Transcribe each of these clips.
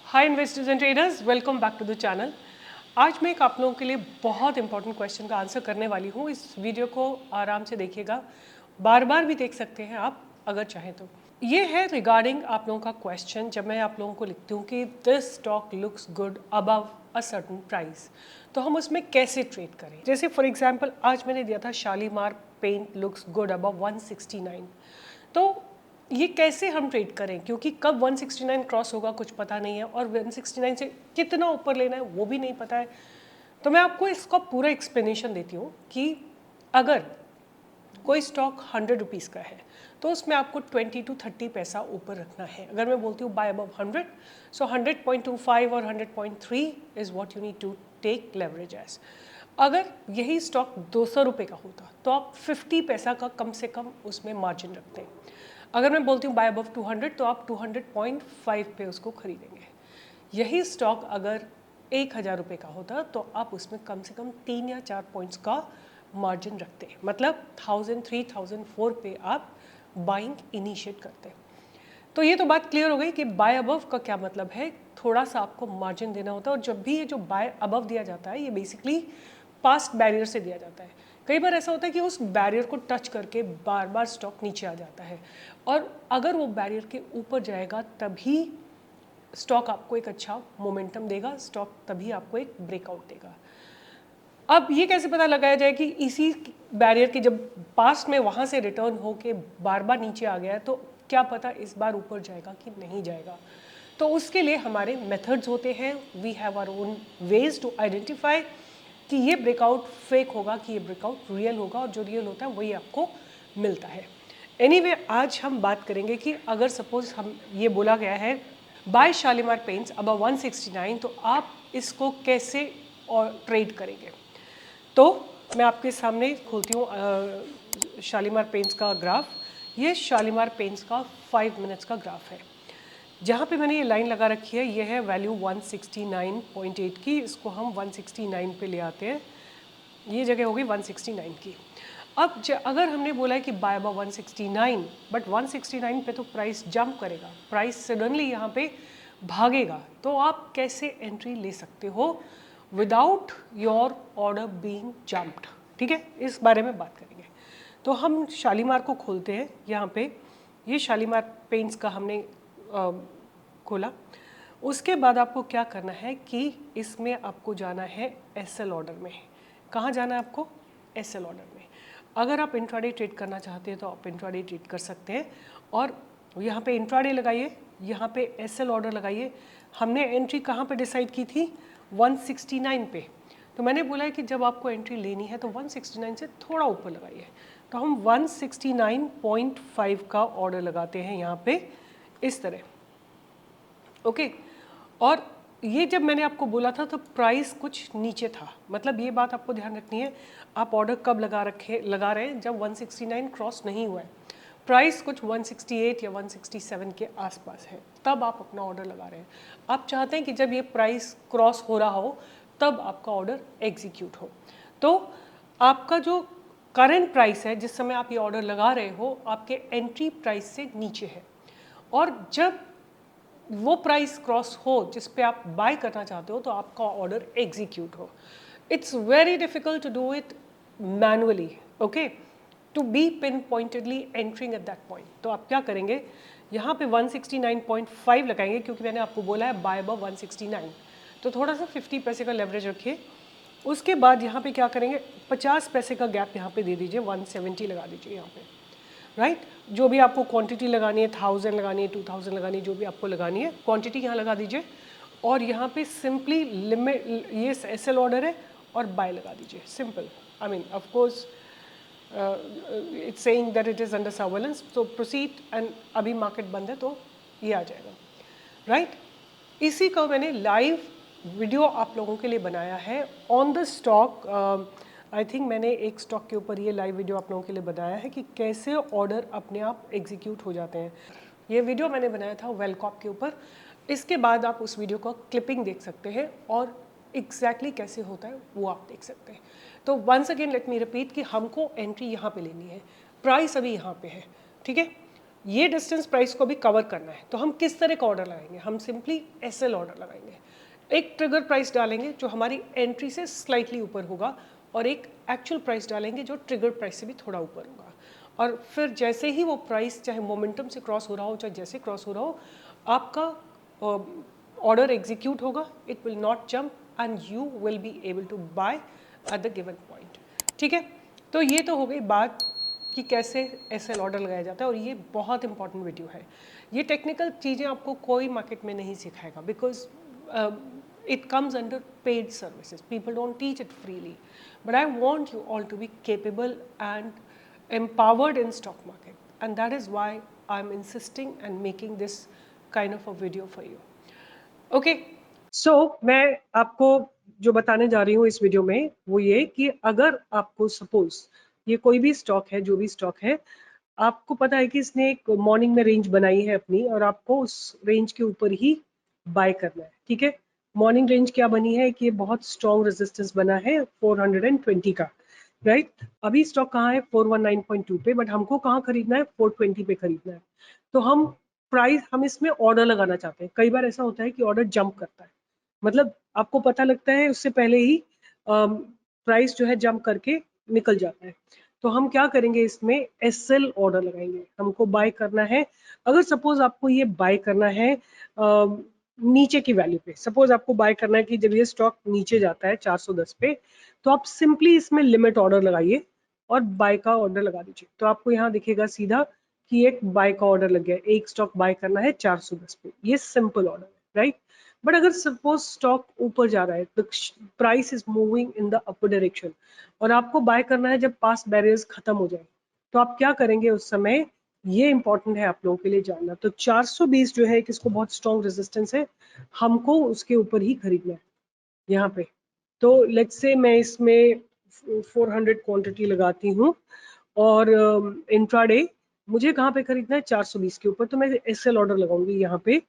Hi investors and traders, welcome back to the channel. आज मैं एक आप लोगों के लिए बहुत इंपॉर्टेंट क्वेश्चन का आंसर करने वाली हूँ। इस वीडियो को आराम से देखिएगा, बार बार भी देख सकते हैं आप अगर चाहें तो। ये है रिगार्डिंग आप लोगों का क्वेश्चन। जब मैं आप लोगों को लिखती हूँ कि this stock looks good above a certain price, तो हम उसमें कैसे ट्रेड करें। जैसे फॉर एग्जाम्पल आज मैंने दिया था Shalimar paint looks good above 169। तो ये कैसे हम ट्रेड करें, क्योंकि कब 169 क्रॉस होगा कुछ पता नहीं है, और 169 से कितना ऊपर लेना है वो भी नहीं पता है। तो मैं आपको इसका पूरा एक्सप्लेनेशन देती हूँ कि अगर कोई स्टॉक 100 रुपीज़ का है तो उसमें आपको 20 to 30 पैसा ऊपर रखना है। अगर मैं बोलती हूँ बाय अबव 100, सो 100.25 और 100.3 is what you need to take leverage edge. अगर यही स्टॉक 200 रुपये का होता तो आप 50 पैसा का कम से कम उसमें मार्जिन रखते हैं। अगर मैं बोलती हूँ बाय अबव 200 तो आप 200.5 पे उसको खरीदेंगे। यही स्टॉक अगर 1000 रुपये का होता तो आप उसमें कम से कम 3 या 4 पॉइंट्स का मार्जिन रखते हैं, मतलब 1000, 3000, 4 पे आप बाइंग इनिशिएट करते हैं। तो ये तो बात क्लियर हो गई कि बाय अबव का क्या मतलब है। थोड़ा सा आपको मार्जिन देना होता है, और जब भी ये जो बाय अबव दिया जाता है ये बेसिकली पास्ट बैरियर से दिया जाता है। कई बार ऐसा होता है कि उस बैरियर को टच करके बार बार स्टॉक नीचे आ जाता है, और अगर वो बैरियर के ऊपर जाएगा तभी स्टॉक आपको एक अच्छा मोमेंटम देगा, स्टॉक तभी आपको एक ब्रेकआउट देगा। अब ये कैसे पता लगाया जाए कि इसी बैरियर की जब पास्ट में वहाँ से रिटर्न हो के बार बार नीचे आ गया है तो क्या पता इस बार ऊपर जाएगा कि नहीं जाएगा। तो उसके लिए हमारे मेथड्स होते हैं। We have our own ways to identify कि ये ब्रेकआउट फेक होगा कि ये ब्रेकआउट रियल होगा, और जो रियल होता है वही आपको मिलता है। एनीवे, आज हम बात करेंगे कि अगर सपोज हम ये बोला गया है बाय शालीमार पेंट्स अबव 169, तो आप इसको कैसे और ट्रेड करेंगे। तो मैं आपके सामने खोलती हूँ शालीमार पेंट्स का ग्राफ। ये शालीमार पेंट्स का 5 मिनट्स का ग्राफ है। जहाँ पे मैंने ये लाइन लगा रखी है ये है वैल्यू 169.8 की। इसको हम 169 पे ले आते हैं। ये जगह होगी 169 की। अब अगर हमने बोला है कि बाय अबव 169, बट 169 पे तो प्राइस जंप करेगा, प्राइस सडनली यहाँ पे भागेगा, तो आप कैसे एंट्री ले सकते हो without your order being jumped. ठीक है, इस बारे में बात करेंगे। तो हम शालीमार को खोलते हैं। यहाँ पे ये शालीमार पेंट्स का हमने खोला। उसके बाद आपको क्या करना है कि इसमें आपको जाना है एसएल ऑर्डर में। कहाँ जाना है आपको? एसएल ऑर्डर में। अगर आप इंट्राडे ट्रेड करना चाहते हैं तो आप इंट्राडे ट्रेड कर सकते हैं, और यहाँ पे इंट्राडे लगाइए, यहाँ पे एसएल ऑर्डर लगाइए। हमने एंट्री कहाँ पे डिसाइड की थी? 169 पे। तो मैंने बोला है कि जब आपको एंट्री लेनी है तो 169 से थोड़ा ऊपर लगाइए। तो हम 169.5 का ऑर्डर लगाते हैं यहाँ पे इस तरह। ओके, और ये जब मैंने आपको बोला था तो प्राइस कुछ नीचे था, मतलब ये बात आपको ध्यान रखनी है। आप ऑर्डर कब लगा रहे हैं? जब 169 क्रॉस नहीं हुआ है, प्राइस कुछ 168 या 167 के आसपास है, तब आप अपना ऑर्डर लगा रहे हैं। आप चाहते हैं कि जब ये प्राइस क्रॉस हो रहा हो तब आपका ऑर्डर एग्जीक्यूट हो। तो आपका जो करंट प्राइस है जिस समय आप ये ऑर्डर लगा रहे हो, आपके एंट्री प्राइस से नीचे है, और जब वो प्राइस क्रॉस हो जिस पे आप बाय करना चाहते हो तो आपका ऑर्डर एग्जीक्यूट हो। It's very difficult to do it manually, okay, to be pinpointedly entering at that point. तो आप क्या करेंगे, यहाँ पे 169.5 लगाएंगे, क्योंकि मैंने आपको बोला है बाय अबव 169, तो थोड़ा सा 50 पैसे का लेवरेज रखिए। उसके बाद यहाँ पे क्या करेंगे, 50 पैसे का गैप यहाँ पे दे दीजिए, 170 लगा दीजिए यहाँ पे, राइट। जो भी आपको क्वांटिटी लगानी है, 1000 लगानी है, 2000 लगानी है, जो भी आपको लगानी है क्वांटिटी यहाँ लगा दीजिए, और यहाँ पे सिंपली लिमिट, ये एसएल ऑर्डर है, और बाय लगा दीजिए, simple. I mean of course it's saying that it is under surveillance, तो प्रोसीड, एंड अभी मार्केट बंद है तो ये आ जाएगा, राइट। इसी का मैंने लाइव वीडियो आप लोगों के लिए बनाया है on the stock. I think मैंने एक स्टॉक के ऊपर ये लाइव वीडियो आप लोगों के लिए बनाया है कि कैसे ऑर्डर अपने आप एग्जीक्यूट हो जाते हैं। ये वीडियो मैंने बनाया था वेलकॉप के ऊपर। इसके बाद आप उस वीडियो का क्लिपिंग देख सकते हैं, और एग्जैक्टली कैसे होता है वो आप देख सकते हैं। तो once again let me repeat कि हमको एंट्री यहाँ पे लेनी है, प्राइस अभी यहाँ पे है, ठीक है। ये डिस्टेंस प्राइस को भी कवर करना है, तो हम किस तरह का ऑर्डर लगाएंगे? हम सिंपली एसएल ऑर्डर लगाएंगे। एक ट्रिगर प्राइस डालेंगे जो हमारी एंट्री से स्लाइटली ऊपर होगा, और एक एक्चुअल प्राइस डालेंगे जो ट्रिगर प्राइस से भी थोड़ा ऊपर होगा। और फिर जैसे ही वो प्राइस चाहे मोमेंटम से क्रॉस हो रहा हो चाहे जैसे क्रॉस हो रहा हो, आपका ऑर्डर एग्जीक्यूट होगा, it will not jump and you will be able to buy at the given point. ठीक है, तो ये तो हो गई बात कि कैसे एसएल ऑर्डर लगाया जाता है, और ये बहुत इंपॉर्टेंट वीडियो है। ये टेक्निकल चीज़ें आपको कोई मार्केट में नहीं सिखाएगा, because it comes under paid services. People don't teach it freely. But I want you all to be capable and empowered in stock market. And that is why I'm insisting and making this kind of a video for you. Okay. So, मैं आपको जो बताने जा रही हूँ इस video में वो ये कि अगर आपको सपोज ये कोई भी स्टॉक है, जो भी स्टॉक है, आपको पता है कि इसने एक मॉर्निंग में रेंज बनाई है अपनी, और आपको उस रेंज के ऊपर ही बाय करना है। ठीक है, मॉर्निंग रेंज क्या बनी है कि ये बहुत स्ट्रॉन्ग रेजिस्टेंस बना है 420 का, राइट। अभी स्टॉक कहाँ है? 419.2 पे, बट हमको कहाँ खरीदना है? 420 पे खरीदना है। तो हम इसमें ऑर्डर लगाना चाहते हैं। कई बार ऐसा होता है कि ऑर्डर जंप करता है, मतलब आपको पता लगता है उससे पहले ही प्राइस जो है जंप करके निकल जाता है। तो हम क्या करेंगे, इसमें एसएल ऑर्डर लगाएंगे। हमको बाय करना है, अगर सपोज आपको ये बाय करना है नीचे की वैल्यू पे, सपोज आपको बाय करना है कि जब ये स्टॉक नीचे जाता है 410 पे, तो आप सिंपली इसमें लिमिट ऑर्डर लगाइए और बाय का ऑर्डर लगा दीजिए। तो आपको यहाँ दिखेगा सीधा कि एक बाय का ऑर्डर लग गया, एक स्टॉक बाय करना है 410 पे, ये सिंपल ऑर्डर है, राइट। बट अगर सपोज स्टॉक ऊपर जा रहा है, the price is moving in the upper direction, और आपको बाय करना है जब पास बैरियर्स खत्म हो जाए, तो आप क्या करेंगे उस समय? ये इंपॉर्टेंट है आप लोगों के लिए जानना। तो 420 जो है किसको बहुत स्ट्रॉन्ग रेजिस्टेंस है, हमको उसके ऊपर ही खरीदना है यहाँ पे। तो लेट्स से मैं इसमें 400 क्वांटिटी लगाती हूँ, और इंट्राडे मुझे कहाँ पे खरीदना है? 420 के ऊपर। तो मैं एसएल ऑर्डर लगाऊंगी यहाँ पे,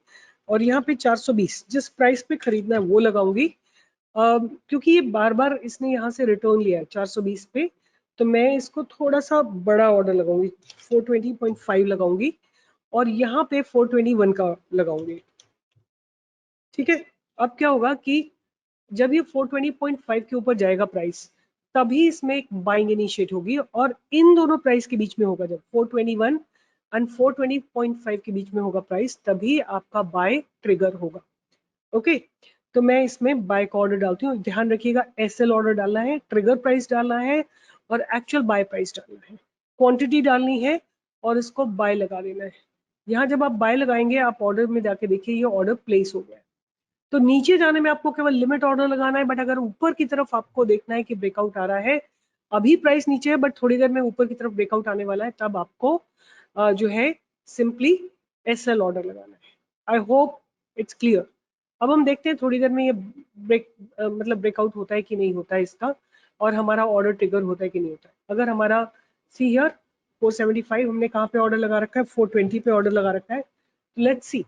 और यहाँ पे 420 जिस प्राइस पे खरीदना है वो लगाऊंगी। क्योंकि ये बार बार इसने यहाँ से रिटर्न लिया है 420 पे, तो मैं इसको थोड़ा सा बड़ा ऑर्डर लगाऊंगी, 420.5 लगाऊंगी, और यहाँ पे 421 का लगाऊंगी। ठीक है, अब क्या होगा कि जब ये 420.5 के ऊपर जाएगा प्राइस, तभी इसमें एक बाइंग इनिशिएट होगी, और इन दोनों प्राइस के बीच में होगा, जब 421 एंड 420.5 के बीच में होगा प्राइस, तभी आपका बाय ट्रिगर होगा। ओके, तो मैं इसमें बाय का ऑर्डर डालती हूँ। ध्यान रखिएगा, एसएल ऑर्डर डालना है, ट्रिगर प्राइस डालना है, और एक्चुअल बाय प्राइस डालना है, क्वांटिटी डालनी है, और इसको बाय लगा देना है। यहाँ जब आप बाय लगाएंगे, आप ऑर्डर में जाके देखिए ये ऑर्डर प्लेस हो गया है। तो नीचे जाने में आपको केवल लिमिट ऑर्डर लगाना है, बट अगर ऊपर की तरफ आपको देखना है कि ब्रेकआउट आ रहा है, अभी प्राइस नीचे है बट थोड़ी देर में ऊपर की तरफ ब्रेकआउट आने वाला है, तब आपको जो है सिंपली एसएल ऑर्डर लगाना है। I hope it's clear. अब हम देखते हैं थोड़ी देर में ये मतलब ब्रेकआउट होता है कि नहीं होता है इसका, और हमारा ऑर्डर ट्रिगर होता है कि नहीं होता है। अगर हमारा सी हियर 475 हमने कहाँ पे ऑर्डर लगा रखा है? 420 पे ऑर्डर लगा रखा है। लेट्स सी,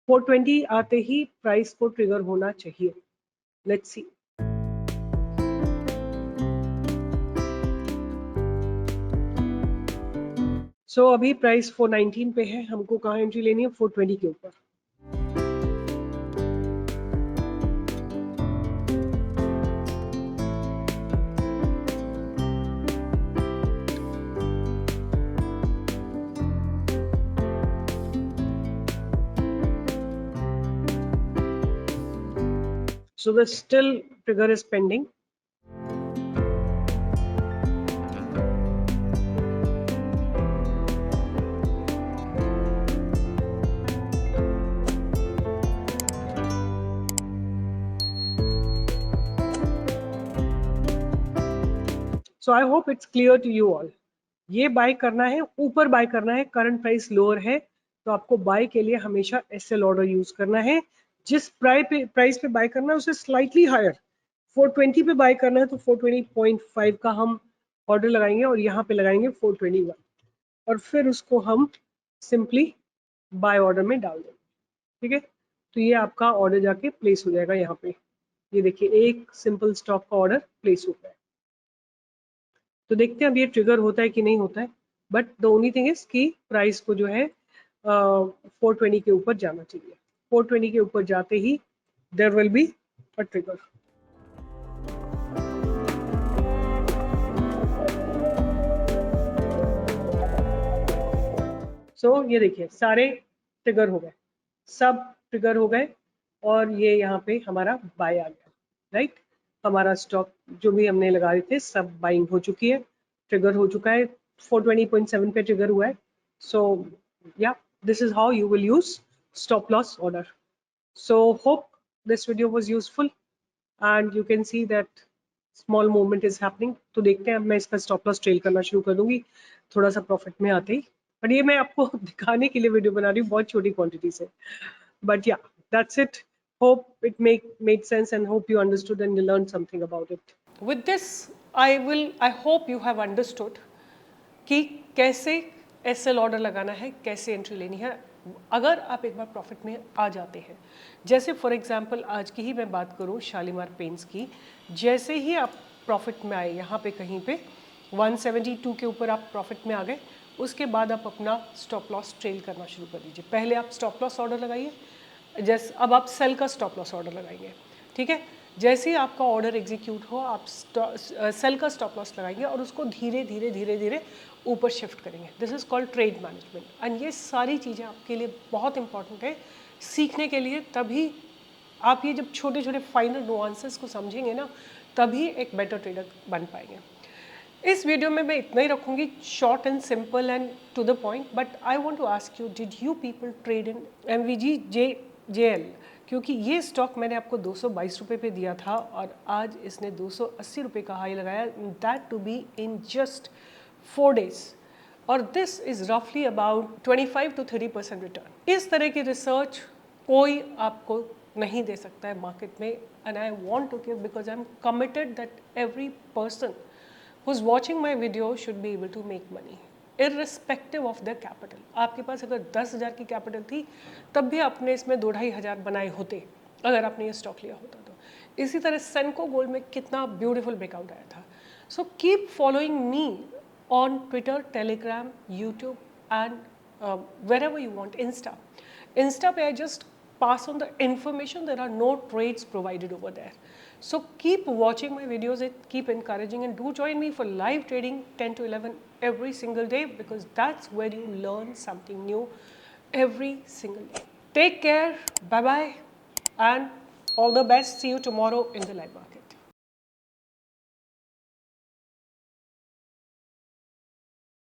420 आते ही प्राइस को ट्रिगर होना चाहिए। Let's see. सो अभी प्राइस 419 पे है, हमको कहाँ एंट्री लेनी है? 420 के ऊपर। So the still trigger is pending. So I hope it's clear to you all. ये बाय करना है, ऊपर बाय करना है, करंट प्राइस लोअर है, तो आपको बाय के लिए हमेशा एसएल ऑर्डर यूज करना है। जिस प्राइस पे बाय करना है उसे स्लाइटली हायर 420 पे बाय करना है, तो 420.5 का हम ऑर्डर लगाएंगे, और यहाँ पे लगाएंगे 421, और फिर उसको हम सिंपली बाय ऑर्डर में डाल देंगे। ठीक है, तो ये आपका ऑर्डर जाके प्लेस हो जाएगा यहाँ पे। ये देखिए, एक सिंपल स्टॉक का ऑर्डर प्लेस हो गया है। तो देखते हैं अब ये ट्रिगर होता है कि नहीं होता है, but the only thing is कि प्राइस को जो है 420 के ऊपर जाना चाहिए। 420 के ऊपर जाते ही there will be a trigger. ये देखिए सारे ट्रिगर हो गए, सब ट्रिगर हो गए, और ये यहाँ पे हमारा बाय आ गया, राइट। हमारा स्टॉक जो भी हमने लगाए थे सब बाइंग हो चुकी है, ट्रिगर हो चुका है, 420.7 पे ट्रिगर हुआ है। सो या this is how you will use stop loss order. So hope this video was useful and you can see that small movement is happening. तो देखते हैं, अब मैं इसका स्टॉप लॉस ट्रेल करना शुरू कर दूंगी थोड़ा सा प्रॉफिट में आते ही। पर ये मैं आपको दिखाने के लिए वीडियो बना रही हूँ, बहुत छोटी क्वांटिटी से। बट या that's it. Hope it made sense and hope you understood and you learned something about it. With this, I hope you have understood कि कैसे एसएल ऑर्डर लगाना है, कैसे एंट्री लेनी है अगर आप एक बार प्रॉफिट में आ जाते हैं। जैसे फॉर एग्जांपल आज की ही मैं बात करूं शालीमार पेंट्स की, जैसे ही आप प्रॉफिट में आए यहाँ पे कहीं पे 172 के ऊपर आप प्रॉफिट में आ गए, उसके बाद आप अपना स्टॉप लॉस ट्रेल करना शुरू कर दीजिए। पहले आप स्टॉप लॉस ऑर्डर लगाइए, जैसे अब आप सेल का स्टॉप लॉस ऑर्डर लगाएंगे, ठीक है। जैसे ही आपका ऑर्डर एग्जीक्यूट हो आप सेल का स्टॉप लॉस लगाएंगे और उसको धीरे धीरे धीरे धीरे ऊपर शिफ्ट करेंगे। This is called trade management. And ये सारी चीज़ें आपके लिए बहुत इंपॉर्टेंट है सीखने के लिए। तभी आप ये जब छोटे छोटे फाइनल नुआंसेस को समझेंगे ना, तभी एक बेटर ट्रेडर बन पाएंगे। इस वीडियो में मैं इतना ही रखूँगी, short and simple and to the point. But I want to ask you, did you people trade in MVG JL? क्योंकि ये स्टॉक मैंने आपको 222 रुपये पे दिया था और आज इसने 280 रुपये का हाई लगाया, that to be in just 4 days। और दिस इज़ रफली अबाउट 25 to 30% रिटर्न। इस तरह की रिसर्च कोई आपको नहीं दे सकता है मार्केट में। And I want to give because I am committed that every person who's watching my video should be able to make money irrespective of their capital। आपके पास अगर 10,000 की कैपिटल थी तब भी आपने इसमें 2-2,500 बनाए होते अगर आपने ये स्टॉक लिया होता तो। इसी तरह सेंको गोल्ड में कितना ब्यूटीफुल ब्रेकआउट आया था। So keep following me on Twitter, Telegram, YouTube and wherever you want, Insta पे I just pass on the information. There are no trades provided over there. So keep watching my videos, keep encouraging, and do join me for live trading 10 to 11 every single day, because that's where you learn something new every single day. Take care, bye bye, and all the best. See you tomorrow in the live bar.